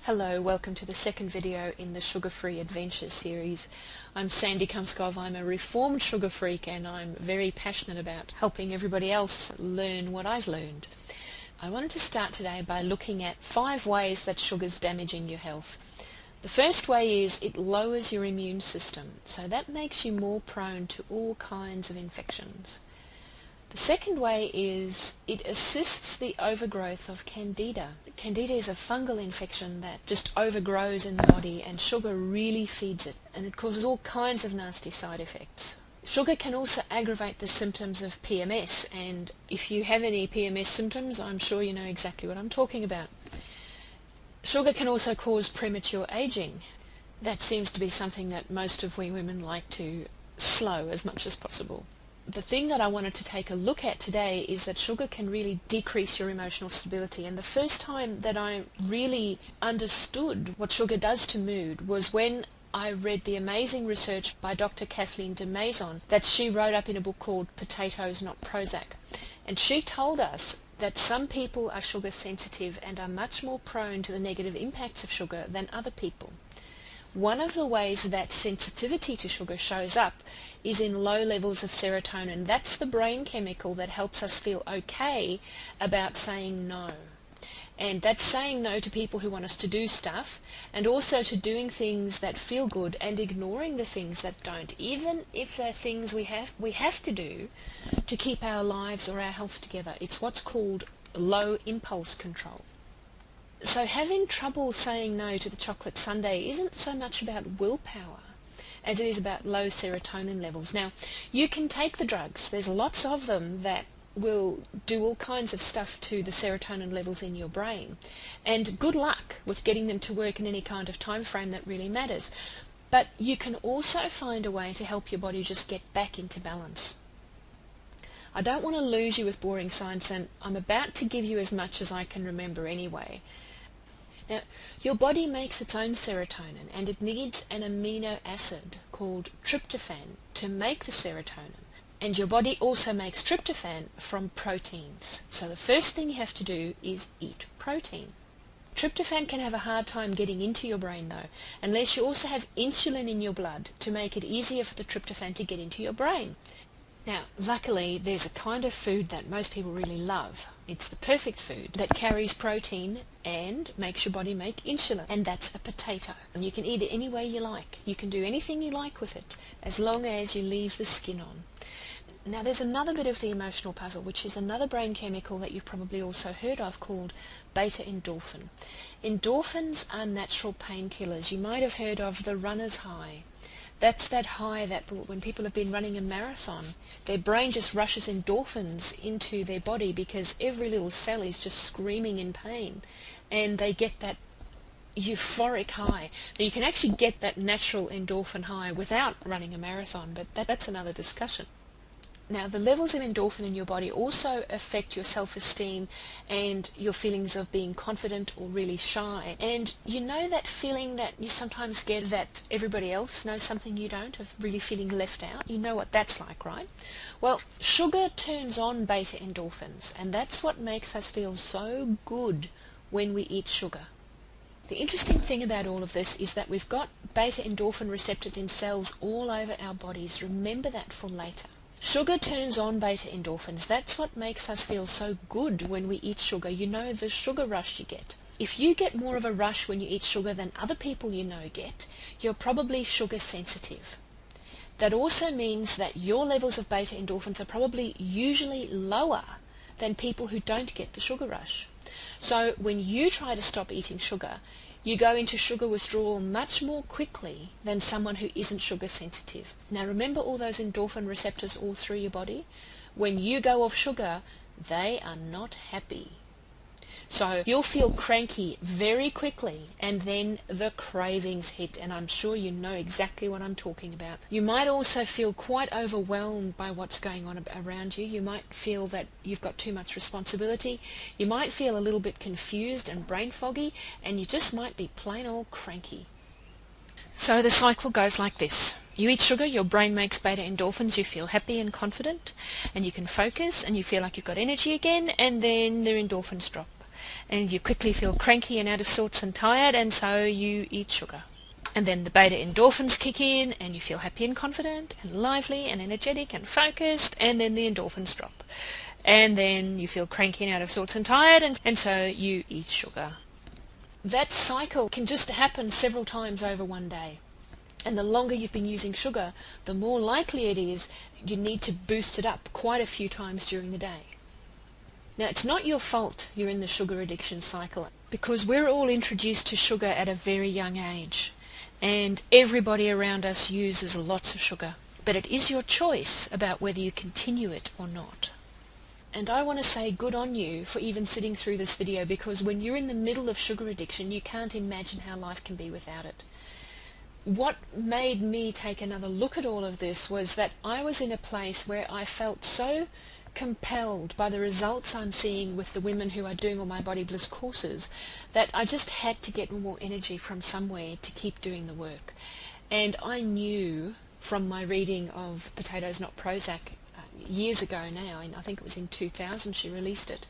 Hello, welcome to the second video in the Sugar-Free Adventures series. I'm Sandy Kumskov. I'm a reformed sugar freak and I'm very passionate about helping everybody else learn what I've learned. I wanted to start today by looking at 5 ways that sugar's damaging your health. The first way is it lowers your immune system, so that makes you more prone to all kinds of infections. The second way is it assists the overgrowth of candida. Candida is a fungal infection that just overgrows in the body, and sugar really feeds it, and it causes all kinds of nasty side effects. Sugar can also aggravate the symptoms of PMS, and if you have any PMS symptoms, I'm sure you know exactly what I'm talking about. Sugar can also cause premature aging. That seems to be something that most of we women like to slow as much as possible. The thing that I wanted to take a look at today is that sugar can really decrease your emotional stability, and the first time that I really understood what sugar does to mood was when I read the amazing research by Dr. Kathleen de Maison that she wrote up in a book called Potatoes Not Prozac. And she told us that some people are sugar sensitive and are much more prone to the negative impacts of sugar than other people. One of the ways that sensitivity to sugar shows up is in low levels of serotonin. That's the brain chemical that helps us feel okay about saying no. And that's saying no to people who want us to do stuff, and also to doing things that feel good and ignoring the things that don't, even if they're things we have to do to keep our lives or our health together. It's what's called low impulse control. So having trouble saying no to the chocolate sundae isn't so much about willpower as it is about low serotonin levels. Now, you can take the drugs. There's lots of them that will do all kinds of stuff to the serotonin levels in your brain. And good luck with getting them to work in any kind of time frame that really matters. But you can also find a way to help your body just get back into balance. I don't want to lose you with boring science, and I'm about to give you as much as I can remember anyway. Now, your body makes its own serotonin, and it needs an amino acid called tryptophan to make the serotonin. And your body also makes tryptophan from proteins. So the first thing you have to do is eat protein. Tryptophan can have a hard time getting into your brain though, unless you also have insulin in your blood to make it easier for the tryptophan to get into your brain. Now, luckily, there's a kind of food that most people really love. It's the perfect food that carries protein and makes your body make insulin, and that's a potato. And you can eat it any way you like. You can do anything you like with it, as long as you leave the skin on. Now, there's another bit of the emotional puzzle, which is another brain chemical that you've probably also heard of called beta-endorphin. Endorphins are natural painkillers. You might have heard of the runner's high. That's that high that when people have been running a marathon, their brain just rushes endorphins into their body because every little cell is just screaming in pain, and they get that euphoric high. Now, you can actually get that natural endorphin high without running a marathon, but that's another discussion. Now, the levels of endorphin in your body also affect your self-esteem and your feelings of being confident or really shy. And you know that feeling that you sometimes get that everybody else knows something you don't, of really feeling left out? You know what that's like, right? Well, sugar turns on beta endorphins, and that's what makes us feel so good when we eat sugar. The interesting thing about all of this is that we've got beta endorphin receptors in cells all over our bodies. Remember that for later. Sugar turns on beta endorphins. That's what makes us feel so good when we eat sugar. You know, the sugar rush you get. If you get more of a rush when you eat sugar than other people you know get, you're probably sugar sensitive. That also means that your levels of beta endorphins are probably usually lower than people who don't get the sugar rush. So when you try to stop eating sugar, you go into sugar withdrawal much more quickly than someone who isn't sugar sensitive. Now, remember all those endorphin receptors all through your body? When you go off sugar, they are not happy. So you'll feel cranky very quickly, and then the cravings hit, and I'm sure you know exactly what I'm talking about. You might also feel quite overwhelmed by what's going on around you. You might feel that you've got too much responsibility. You might feel a little bit confused and brain foggy, and you just might be plain old cranky. So the cycle goes like this. You eat sugar, your brain makes beta endorphins, you feel happy and confident, and you can focus, and you feel like you've got energy again, and then the endorphins drop. and you quickly feel cranky and out of sorts and tired, and so you eat sugar. And then the beta endorphins kick in, and you feel happy and confident and lively and energetic and focused, and then the endorphins drop. And then you feel cranky and out of sorts and tired, and so you eat sugar. That cycle can just happen several times over one day. And the longer you've been using sugar, the more likely it is you need to boost it up quite a few times during the day. Now, it's not your fault you're in the sugar addiction cycle, because we're all introduced to sugar at a very young age. And everybody around us uses lots of sugar. But it is your choice about whether you continue it or not. And I want to say good on you for even sitting through this video, because when you're in the middle of sugar addiction, you can't imagine how life can be without it. What made me take another look at all of this was that I was in a place where I felt so compelled by the results I'm seeing with the women who are doing all my Body Bliss courses that I just had to get more energy from somewhere to keep doing the work. And I knew from my reading of Potatoes Not Prozac years ago now, and I think it was in 2000 she released it,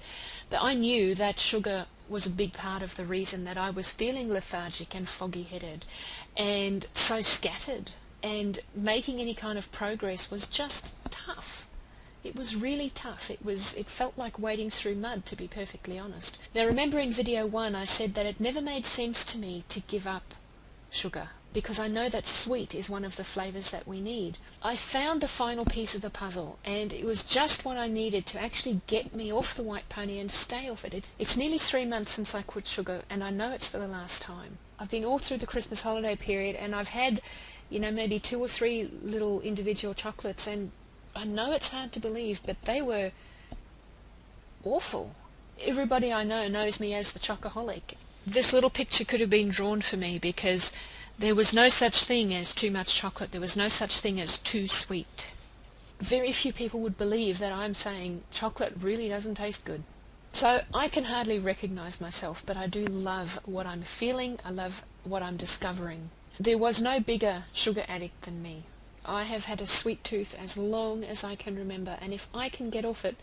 but I knew that sugar was a big part of the reason that I was feeling lethargic and foggy-headed and so scattered, and making any kind of progress was just tough. It was really tough. It felt like wading through mud, to be perfectly honest. Now, remember in video 1 I said that it never made sense to me to give up sugar, because I know that sweet is one of the flavors that we need. I found the final piece of the puzzle, and it was just what I needed to actually get me off the white pony and stay off it. It's nearly 3 months since I quit sugar, and I know it's for the last time. I've been all through the Christmas holiday period, and I've had, maybe 2 or 3 little individual chocolates, and I know it's hard to believe, but they were awful. Everybody I know knows me as the chocoholic. This little picture could have been drawn for me, because there was no such thing as too much chocolate. There was no such thing as too sweet. Very few people would believe that I'm saying chocolate really doesn't taste good. So I can hardly recognize myself, but I do love what I'm feeling. I love what I'm discovering. There was no bigger sugar addict than me. I have had a sweet tooth as long as I can remember, and if I can get off it,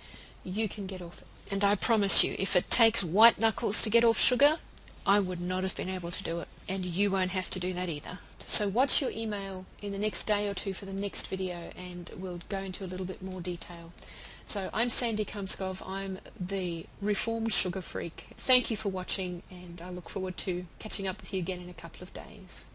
you can get off it. And I promise you, if it takes white knuckles to get off sugar, I would not have been able to do it, and you won't have to do that either. So watch your email in the next day or two for the next video, and we'll go into a little bit more detail. So I'm Sandy Kumskov. I'm the Reformed Sugar Freak. Thank you for watching, and I look forward to catching up with you again in a couple of days.